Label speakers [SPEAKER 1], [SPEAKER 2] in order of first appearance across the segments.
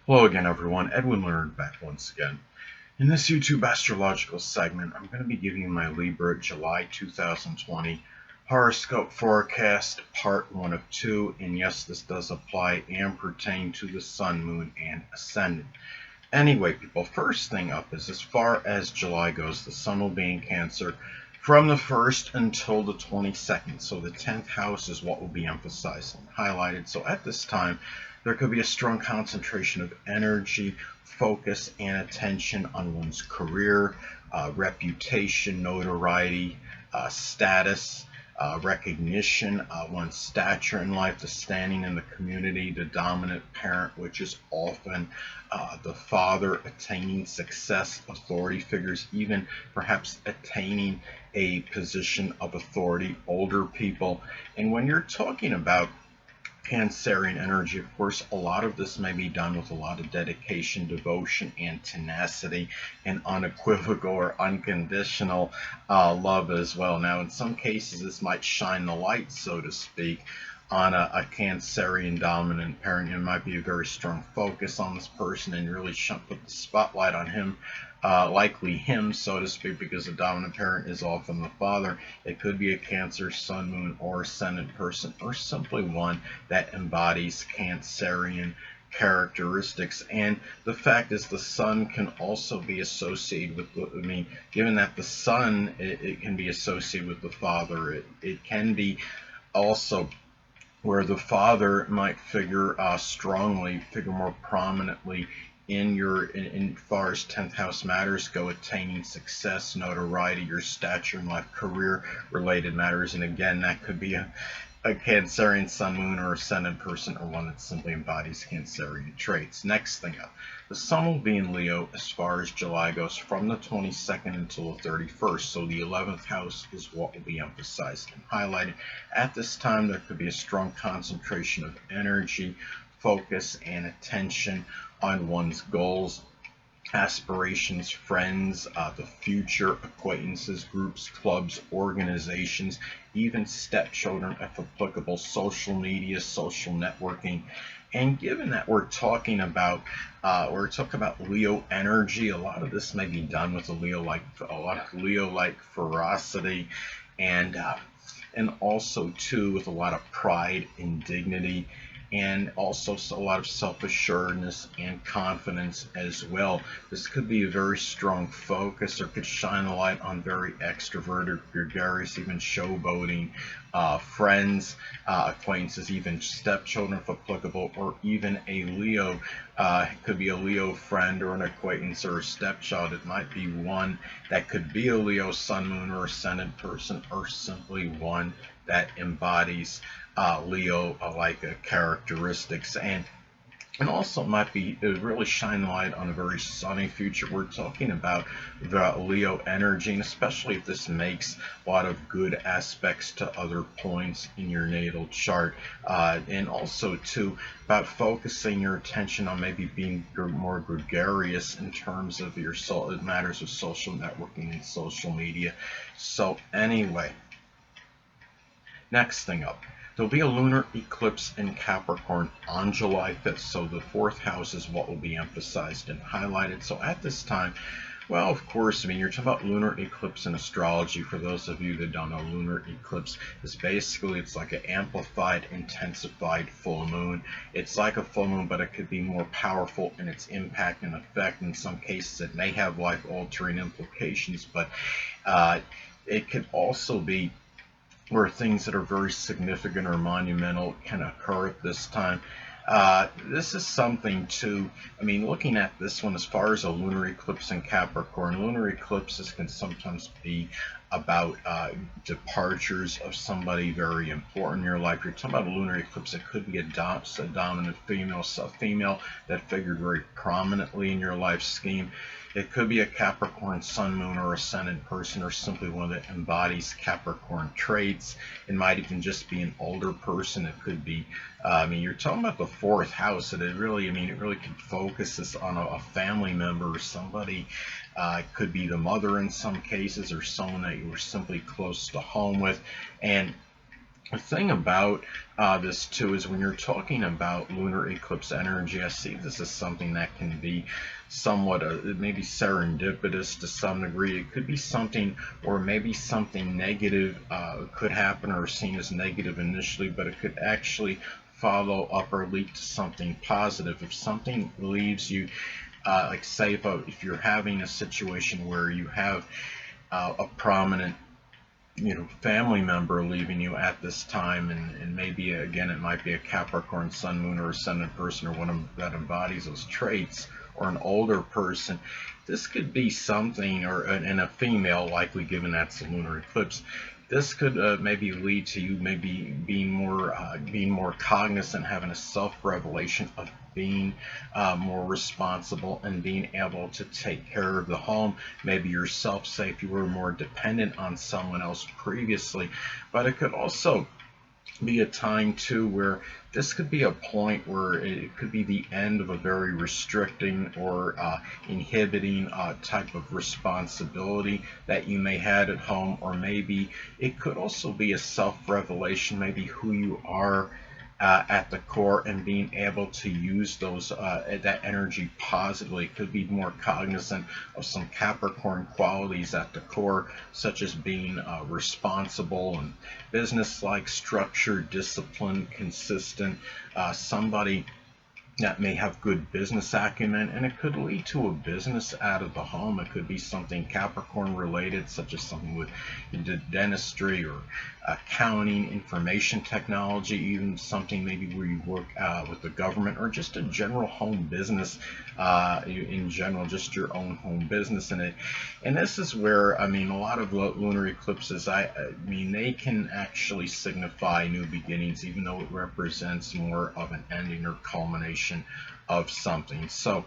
[SPEAKER 1] Hello again, everyone. Edwin Learnard back once again. In this YouTube astrological segment, I'm going to be giving you my Libra July 2020 horoscope forecast, part 1 of 2. And yes, this does apply and pertain to the Sun, Moon, and Ascendant. Anyway, people, first thing up is as far as July goes, the Sun will be in Cancer from the 1st until the 22nd. So the 10th house is what will be emphasized and highlighted. So at this time, there could be a strong concentration of energy, focus, and attention on one's career, reputation, notoriety, status, recognition, one's stature in life, the standing in the community, the dominant parent, which is often the father, attaining success, authority figures, even perhaps attaining a position of authority, older people. And when you're talking about Cancerian energy, of course, a lot of this may be done with a lot of dedication, devotion, and tenacity, and unequivocal or unconditional love as well. Now, in some cases, this might shine the light, so to speak, on a Cancerian dominant parent. It might be a very strong focus on this person and really put the spotlight on him, likely him, so to speak, because the dominant parent is often the father. It could be a Cancer, Sun, Moon, or Ascendant person, or simply one that embodies Cancerian characteristics. And the fact is, the Sun can also be associated with, given that the Sun, it can be associated with the father. It can be also where the father might figure more prominently in far as 10th house matters go, attaining success, notoriety, your stature in life, career related matters. And again, that could be a Cancerian Sun, Moon, or Ascendant person, or one that simply embodies Cancerian traits. Next thing up, the Sun will be in Leo as far as July goes from the 22nd until the 31st. So the 11th house is what will be emphasized and highlighted. At this time, there could be a strong concentration of energy, focus, and attention on one's goals, aspirations, friends, the future, acquaintances, groups, clubs, organizations, even stepchildren if applicable, social media, social networking. And given that we're talking about Leo energy, a lot of this may be done with a lot of Leo-like ferocity, and also too with a lot of pride and dignity, and also a lot of self-assuredness and confidence as well. This could be a very strong focus, or could shine a light on very extroverted, gregarious, even showboating friends, acquaintances, even stepchildren if applicable, or even a Leo. It could be a Leo friend or an acquaintance or a stepchild. It might be one that could be a Leo, Sun, Moon, or Ascendant person, or simply one that embodies Leo like characteristics, and also might be really shine light on a very sunny future. We're talking about the Leo energy, and especially if this makes a lot of good aspects to other points in your natal chart, and also too about focusing your attention on maybe being more gregarious in terms of your matters of social networking and social media. So anyway, next thing up, there'll be a lunar eclipse in Capricorn on July 5th, so the 4th house is what will be emphasized and highlighted. So at this time, well, of course, you're talking about lunar eclipse in astrology. For those of you that don't know, lunar eclipse is basically, it's like an amplified, intensified full moon. It's like a full moon, but it could be more powerful in its impact and effect. In some cases, it may have life-altering implications, but it could also be where things that are very significant or monumental can occur at this time. This is something to, looking at this one as far as a lunar eclipse in Capricorn, lunar eclipses can sometimes be about departures of somebody very important in your life. You're talking about a lunar eclipse, it could be a dominant female, a female that figured very prominently in your life scheme. It could be a Capricorn Sun, Moon, or Ascendant person, or simply one that embodies Capricorn traits. It might even just be an older person. It could be, you're talking about the 4th house, and it really can focus this on a family member or somebody. It could be the mother in some cases, or someone that you were simply close to home with. And The thing about this too is when you're talking about lunar eclipse energy, I see this as something that can be somewhat maybe serendipitous to some degree. It could be something, or maybe something negative could happen or seen as negative initially, but it could actually follow up or lead to something positive. If something leaves you, like say if you're having a situation where you have a prominent family member leaving you at this time, and maybe again it might be a Capricorn sun, moon, or ascendant person, or one that embodies those traits, or an older person. This could be something, or and a female, likely given that's a lunar eclipse. This could maybe lead to you maybe being more cognizant, having a self-revelation of being more responsible and being able to take care of the home, maybe yourself. Say if you were more dependent on someone else previously. But it could also be a time too where this could be a point where it could be the end of a very restricting or inhibiting type of responsibility that you may had at home, or maybe it could also be a self-revelation, maybe who you are at the core, and being able to use that energy positively. It could be more cognizant of some Capricorn qualities at the core, such as being responsible and business-like, structured, disciplined, consistent, somebody that may have good business acumen, and it could lead to a business out of the home. It could be something Capricorn related, such as something with dentistry or accounting, information technology, even something maybe where you work with the government, or just a general home business in general, just your own home business. And this is where, I mean, a lot of lunar eclipses, I mean, they can actually signify new beginnings, even though it represents more of an ending or culmination of something. So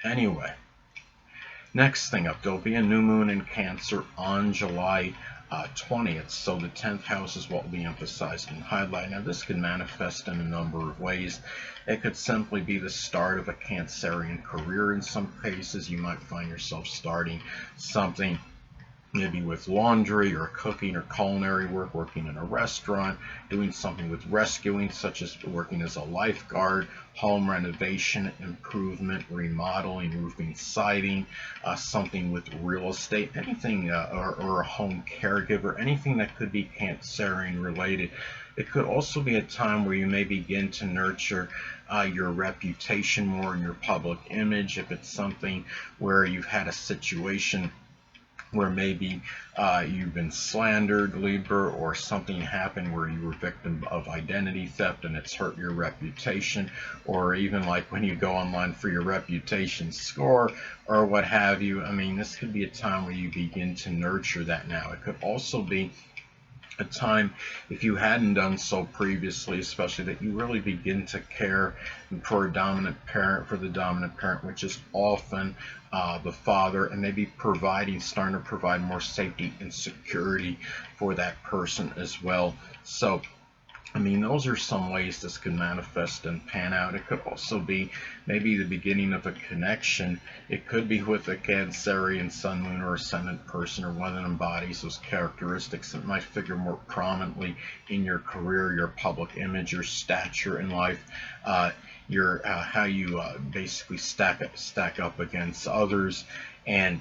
[SPEAKER 1] anyway, next thing up, there'll be a new moon in Cancer on July 20th. So the 10th house is what will be emphasized and highlighted. Now this can manifest in a number of ways. It could simply be the start of a Cancerian career. In some cases, you might find yourself starting something maybe with laundry or cooking or culinary work, working in a restaurant, doing something with rescuing, such as working as a lifeguard, home renovation, improvement, remodeling, roofing, siding, something with real estate, anything, or a home caregiver, anything that could be Cancerian related. It could also be a time where you may begin to nurture your reputation more in your public image. If it's something where you've had a situation where maybe you've been slandered, Libra, or something happened where you were victim of identity theft and it's hurt your reputation, or even like when you go online for your reputation score or what have you. I mean, this could be a time where you begin to nurture that now. It could also be a time, if you hadn't done so previously, especially, that you really begin to care for a dominant parent, for the dominant parent, which is often the father, and maybe starting to provide more safety and security for that person as well. So I mean, those are some ways this could manifest and pan out. It could also be maybe the beginning of a connection. It could be with a Cancerian sun, moon, or ascendant person, or one that embodies those characteristics that might figure more prominently in your career, your public image, your stature in life, your how you basically stack up against others, and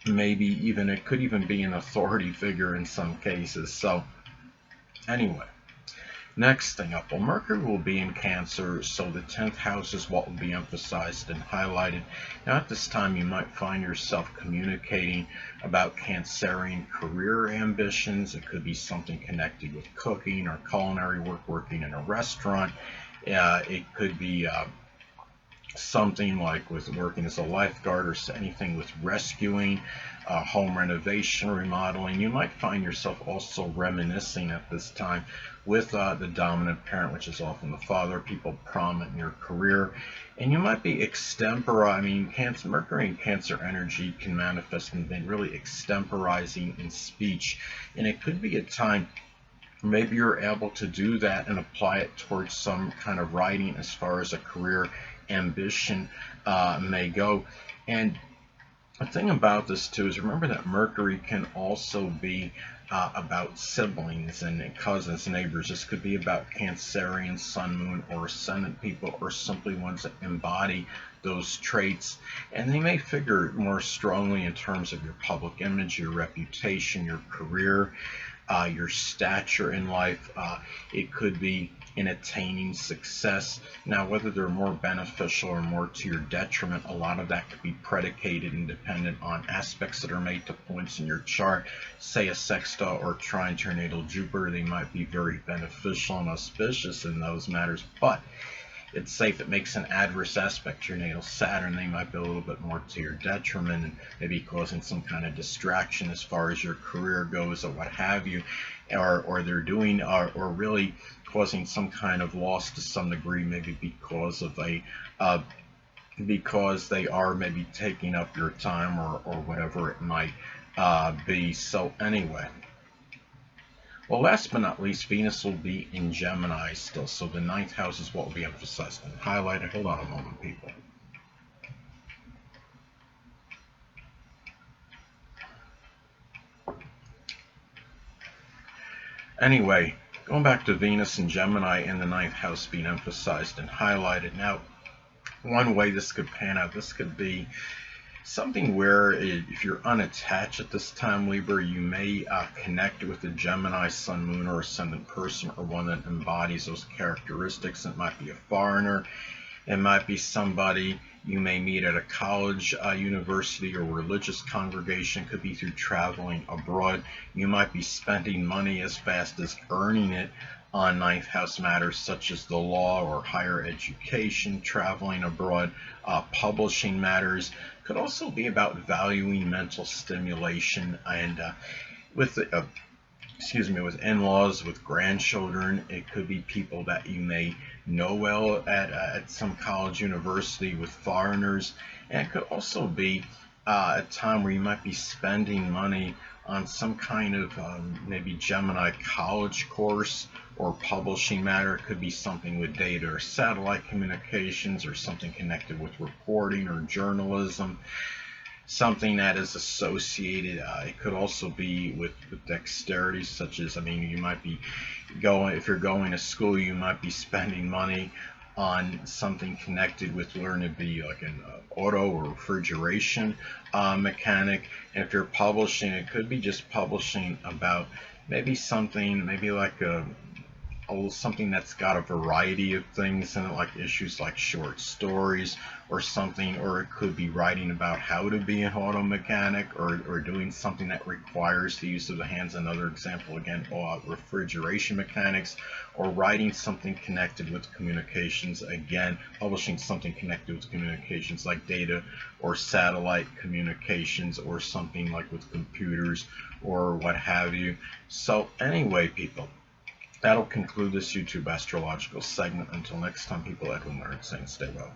[SPEAKER 1] maybe even it could even be an authority figure in some cases. So anyway. Next thing up, well, Mercury will be in Cancer, so the 10th house is what will be emphasized and highlighted. Now, at this time, you might find yourself communicating about Cancerian career ambitions. It could be something connected with cooking or culinary work, working in a restaurant. It could be something like with working as a lifeguard, or anything with rescuing, home renovation, remodeling. You might find yourself also reminiscing at this time with the dominant parent, which is often the father, people prominent in your career. And you might be I mean, Mercury and Cancer energy can manifest in being really extemporizing in speech. And it could be a time maybe you're able to do that and apply it towards some kind of writing as far as a career ambition may go. And the thing about this too is, remember that Mercury can also be about siblings and cousins, neighbors. This could be about Cancerian, Sun, Moon, or Ascendant people, or simply ones that embody those traits. And they may figure more strongly in terms of your public image, your reputation, your career, your stature in life. It could be in attaining success. Now, whether they're more beneficial or more to your detriment, a lot of that could be predicated and dependent on aspects that are made to points in your chart. Say a sextile or trine to your natal Jupiter, they might be very beneficial and auspicious in those matters, but it's safe. It makes an adverse aspect to your natal Saturn, they might be a little bit more to your detriment and maybe causing some kind of distraction as far as your career goes or what have you, or they're doing or really causing some kind of loss to some degree, maybe because of a because they are maybe taking up your time or whatever it might be. So anyway, well, last but not least, Venus will be in Gemini still, so the 9th house is what will be emphasized and highlighted. Hold on a moment, people. Anyway, going back to Venus and Gemini and the 9th house being emphasized and highlighted. Now, one way this could pan out, this could be something where if you're unattached at this time, Libra, you may connect with a Gemini, Sun, Moon, or Ascendant person, or one that embodies those characteristics. It might be a foreigner. It might be somebody you may meet at a college, university, or religious congregation. It could be through traveling abroad. You might be spending money as fast as earning it on 9th house matters such as the law or higher education, traveling abroad, publishing matters. Could also be about valuing mental stimulation and with with in-laws, with grandchildren. It could be people that you may know well at some college, university, with foreigners. And it could also be a time where you might be spending money on some kind of maybe Gemini college course or publishing matter. It could be something with data or satellite communications, or something connected with reporting or journalism, something that is associated. It could also be with dexterity, such as, you might be going, if you're going to school, you might be spending money on something connected with learning to be like an auto or refrigeration mechanic. And if you're publishing, it could be just publishing about maybe something, maybe like something that's got a variety of things in it, like issues like short stories or something. Or it could be writing about how to be an auto mechanic, or doing something that requires the use of the hands. Another example, again, refrigeration mechanics, or writing something connected with communications, again publishing something connected with communications like data or satellite communications, or something like with computers or what have you. So anyway, people, that'll conclude this YouTube astrological segment. Until next time, people, Edwin Learnard saying stay well.